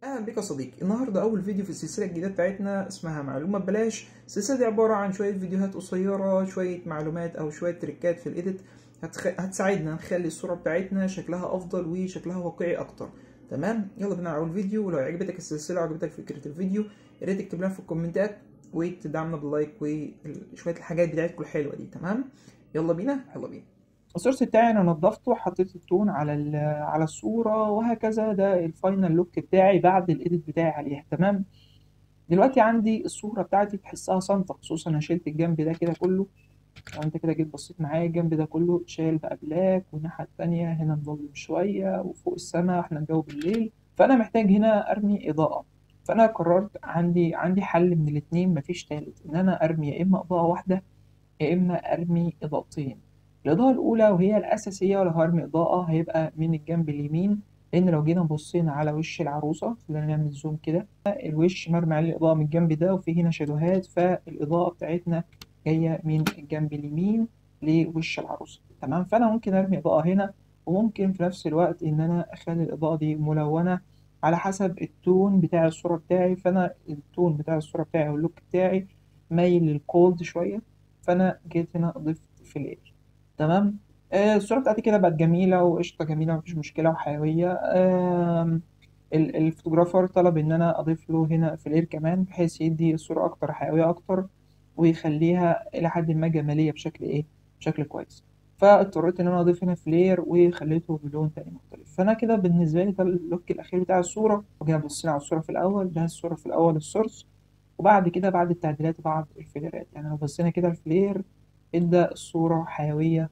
اهلا بك يا صديقي. النهارده اول فيديو في السلسله الجديده بتاعتنا اسمها معلومه ببلاش. السلسله دي عباره عن شويه فيديوهات قصيره، شويه معلومات او شويه تريكات في الايديت هتساعدنا نخلي الصوره بتاعتنا شكلها افضل وشكلها واقعي اكتر. تمام، يلا بينا على اول فيديو. ولو عجبتك السلسله وعجبتك فكره الفيديو يا ريت تكتب لنا في الكومنتات وتدعمنا باللايك وشويه الحاجات بتاعتكم الحلوه دي. تمام، يلا بينا. السورس بتاعي انا نضفته، حطيت التون على الصوره وهكذا. ده الفاينل لوك بتاعي بعد الايديت بتاعي عليها. تمام، دلوقتي عندي الصوره بتاعتي تحسها صامته، خصوصا انا شلت الجنب ده كده كله. لو انت كده جيت بصيت معايا الجنب ده كله شايل بقى بلاك، والناحيه التانيه هنا مظلم شويه، وفوق السما احنا الجو بالليل، فانا محتاج هنا ارمي اضاءه. فانا قررت عندي حل من الاتنين، مفيش تالت، ان انا ارمي يا اما اضاءه واحده يا إما أرمي إضاءتين. الإضاءة الأولى وهي الأساسية، ولو هرمي إضاءة هيبقى من الجنب اليمين، لأن لو جينا بصينا على وش العروسة، خلينا نعمل زوم كده، الوش مرمي عليه الإضاءة من الجنب ده، وفي هنا شادوهات، فالإضاءة بتاعتنا جاية من الجنب اليمين لوش العروسة. تمام، فأنا ممكن أرمي إضاءة هنا، وممكن في نفس الوقت إن أنا أخلي الإضاءة دي ملونة على حسب التون بتاع الصورة بتاعي. فأنا التون بتاع الصورة بتاعي واللوك بتاعي مايل للكولد شوية، فانا جيت هنا ضفت فلير. تمام، الصوره بتاعتي كده بقت جميله وقشطه، جميله مفيش مشكله وحيويه. الفوتوغرافر طلب ان انا اضيف له هنا فلير كمان، بحيث يدي الصوره اكتر حيويه اكتر، ويخليها الى حد ما جماليه بشكل كويس. فاضطريت ان انا اضيف هنا فلير وخليته بلون تاني مختلف. فانا كده بالنسبه لي ده اللوك الاخير بتاع الصوره. وجينا بصينا على الصوره في الاول، ده الصوره في الاول السورس، وبعد كده بعد التعديلات وبعد الفليرات. يعني لو بصينا كده الفلير ادى الصورة حيوية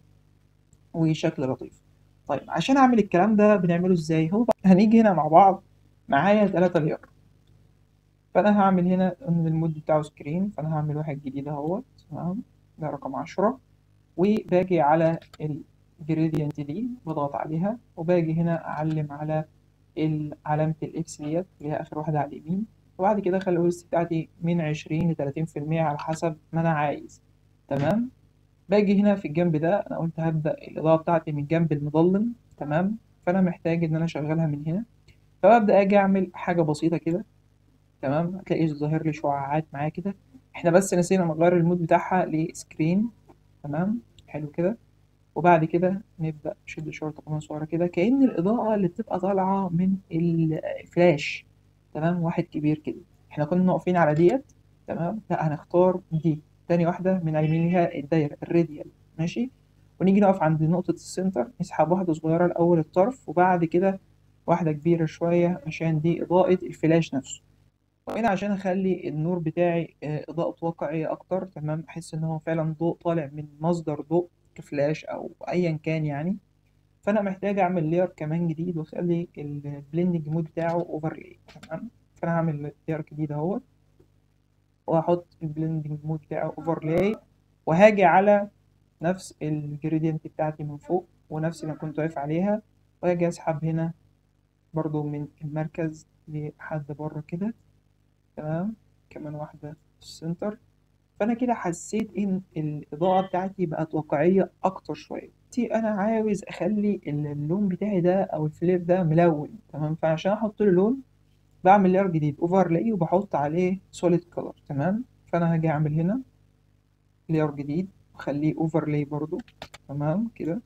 وشكل لطيف. طيب عشان اعمل الكلام ده بنعمله ازاي؟ هو بقى هنيجي هنا مع بعض، معايا 3 لير. فانا هعمل هنا ان المود بتاعه سكرين، فانا هعمل واحد جديد اهوت. تمام، ده رقم 10، وباجي على الجريدينت دي بضغط عليها، وباجي هنا اعلم على علامة الاكس ديت اللي هي اخر واحدة على اليمين. وبعد كده اخلي الاوس بتاعتي من 20 ل 30% على حسب ما انا عايز. تمام، باجي هنا في الجنب ده، انا قلت هبدأ الإضاءة بتاعتي من الجنب المظلم. تمام، فانا محتاج ان انا اشغلها من هنا، فببدأ اجي اعمل حاجة بسيطة كده. تمام، هتلاقي ظاهر لي شعاعات معايا كده، احنا بس نسينا نغير المود بتاعها لسكرين. تمام، حلو كده. وبعد كده نبدأ نشد شورت كمان صغيرة كده، كأن الإضاءة اللي بتبقى طالعة من الفلاش. تمام، واحد كبير كده. احنا كنا واقفين على ديت. تمام، لا هنختار دي تاني واحدة من على يمينها الدايرة الراديال. ماشي، ونيجي نقف عند نقطة السنتر، نسحب واحدة صغيرة الأول الطرف، وبعد كده واحدة كبيرة شوية عشان دي إضاءة الفلاش نفسه. وهنا عشان أخلي النور بتاعي إضاءته واقعية أكتر. تمام، أحس إن هو فعلا ضوء طالع من مصدر ضوء كفلاش أو أيا كان يعني. فأنا محتاج أعمل لير كمان جديد وأخلي البليندنج مود بتاعه أوفرلاي. تمام، فأنا هعمل لير جديد أهوت، وهحط البليندنج مود بتاعه أوفرلاي، وهاجي على نفس الجريدينت بتاعتي من فوق ونفس اللي كنت واقف عليها، وهاجي أسحب هنا برضو من المركز لحد بره كده. تمام، كمان واحدة في السنتر. فأنا كده حسيت إن الإضاءة بتاعتي بقت واقعية أكتر شوية. أنا عاوز أخلي اللون بتاعي ده أو الفلير ده ملون. تمام، فعشان أحط له لون بعمل لير جديد اوفرلاي وبحط عليه سوليد كولر. تمام، فأنا هاجي أعمل هنا لير جديد وأخليه اوفرلاي برضو. تمام كده،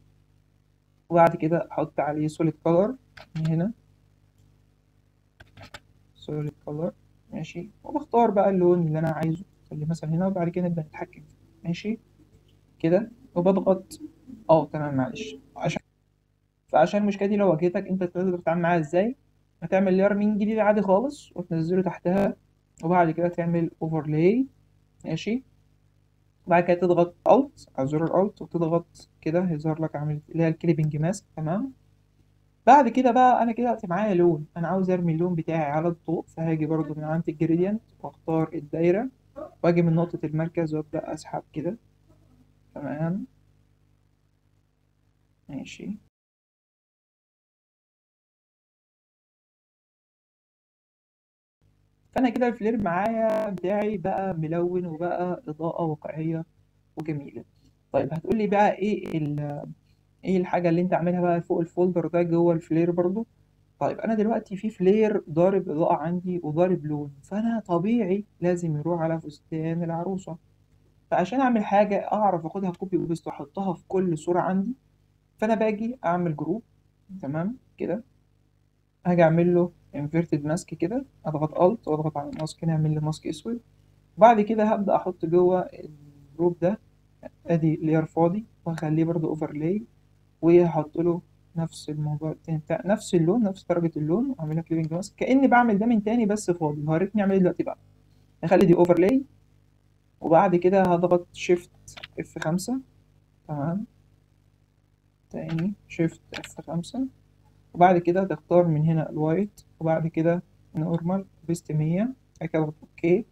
وبعد كده أحط عليه سوليد كولر من هنا، سوليد كولر. ماشي، وبختار بقى اللون اللي أنا عايزه، اللي مثلا هنا، وبعد كده نبدأ نتحكم فيه. ماشي كده، وبضغط. تمام، معلش. فعشان المشكله دي لو واجهتك انت تقدر تتعامل معاها ازاي؟ هتعمل لير من جديد عادي خالص وتنزله تحتها، وبعد كده تعمل اوفرلاي. ماشي، وبعد كده تضغط الت على زر الالت وتضغط كده، هيظهر لك عامل اللي هي الكليبنج ماسك. تمام، بعد كده بقى انا كده معايا لون، انا عاوز ارمي اللون بتاعي على الضوء، فهاجي برضو من عند الجريدينت واختار الدايره، واجي من نقطه المركز وابدا اسحب كده. تمام، ماشي. فانا كده الفلير معايا بتاعي بقى ملون وبقى اضاءة واقعية وجميلة. طيب هتقولي بقى ايه الحاجة اللي انت عاملها بقى فوق الفولدر ده جوه الفلير برضو؟ طيب انا دلوقتي في فلير ضارب اضاءة عندي وضارب لون، فانا طبيعي لازم يروح على فستان العروسة. فعشان اعمل حاجة اعرف اخدها كوبي وبيست واحطها في كل صورة عندي، فانا باجي اعمل جروب، تمام كده. هاجي اعمل له انفيرتد ماسك كده، اضغط الت واضغط على الماسك هنا اعمل لي ماسك اسود. وبعد كده هبدأ احط جوه الجروب ده ادي لير فاضي، واخليه برضو اوفرلاي، وهحط له نفس الموضوع التاني بتاع نفس اللون نفس درجة اللون، واعملها كليبنج ماسك كأني بعمل ده من تاني بس فاضي. هوريكني اعمل ايه دلوقتي بقى. هخلي دي اوفرلاي، وبعد كده هضغط شيفت اف 5، تمام، تاني شيفت اف 5، وبعد كده تختار من هنا الوايت، وبعد كده نورمال بيست 100، بعد كده اضغط اوكي.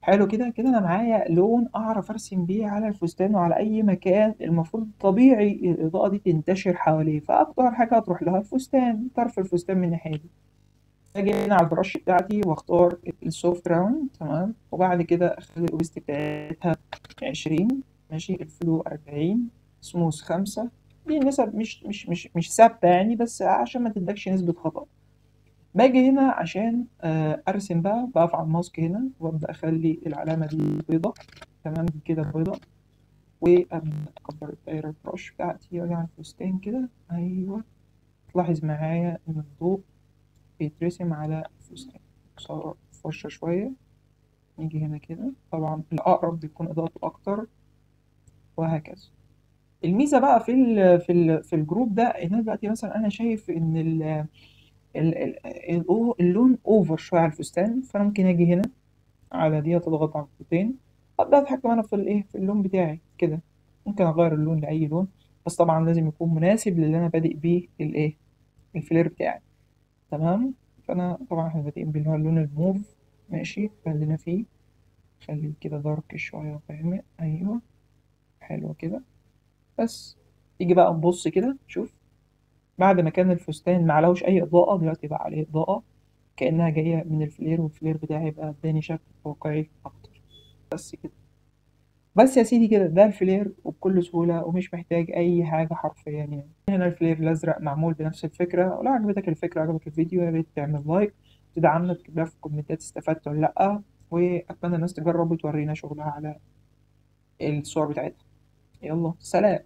حلو كده. كده انا معايا لون اعرف ارسم بيه على الفستان وعلى اي مكان المفروض طبيعي الاضاءه دي تنتشر حواليه، فاكتر حاجه هتروح لها الفستان، طرف الفستان من الناحيه دي. اجي هنا على البرش بتاعتي واختار السوفت راوند، تمام، وبعد كده اخلي الاوبستي بتاعتها 20، ماشي، الفلو 40، سموث 5. دي النسب مش ثابته يعني، بس عشان ما تدكش نسبه خطأ. باجي هنا عشان ارسم بقى، بقف على الماسك هنا وابدا اخلي العلامه دي بيضه، تمام، دي كده بيضه، وابدا اكبر الدايره البرش بتاعتي واجي على الفستان كده. ايوه، تلاحظ معايا ان الضوء بيترسم على الفستان. صار فرشه شويه، نيجي هنا كده، طبعا الاقرب بيكون اضاءته اكتر، وهكذا. الميزه بقى في الجروب ده ان انا دلوقتي مثلا انا شايف ان اللون اوفر شويه على الفستان، فانا ممكن اجي هنا على دي تضغط على الخطين، ابدا اتحكم انا في الايه في اللون بتاعي كده. ممكن اغير اللون لاي لون، بس طبعا لازم يكون مناسب للي انا بادئ بيه الايه الفلير بتاعي، تمام. فانا طبعا احنا بادئين باللي هو اللون الموف، ماشي، خلينا فيه، خليه كده دارك شويه وغامق، ايوه، حلو كده. بس تيجي بقى نبص كده، شوف، بعد ما كان الفستان ما عليهوش اي اضاءه، دلوقتي بقى عليه اضاءه كانها جايه من الفلير، والفلير بتاعي يبقى اداني شكل واقعي اكتر. بس كده. بس يا سيدي كده ده الفلير وبكل سهولة، ومش محتاج أي حاجة حرفيا يعني. هنا الفلير الأزرق معمول بنفس الفكرة. ولو عجبتك الفكرة عجبك الفيديو، يا ريت تعمل لايك، تدعمنا، تكتب لنا في الكومنتات استفدت ولا لأ. وأتمنى الناس تجرب وتورينا شغلها على الصور بتاعتها. يلا سلام.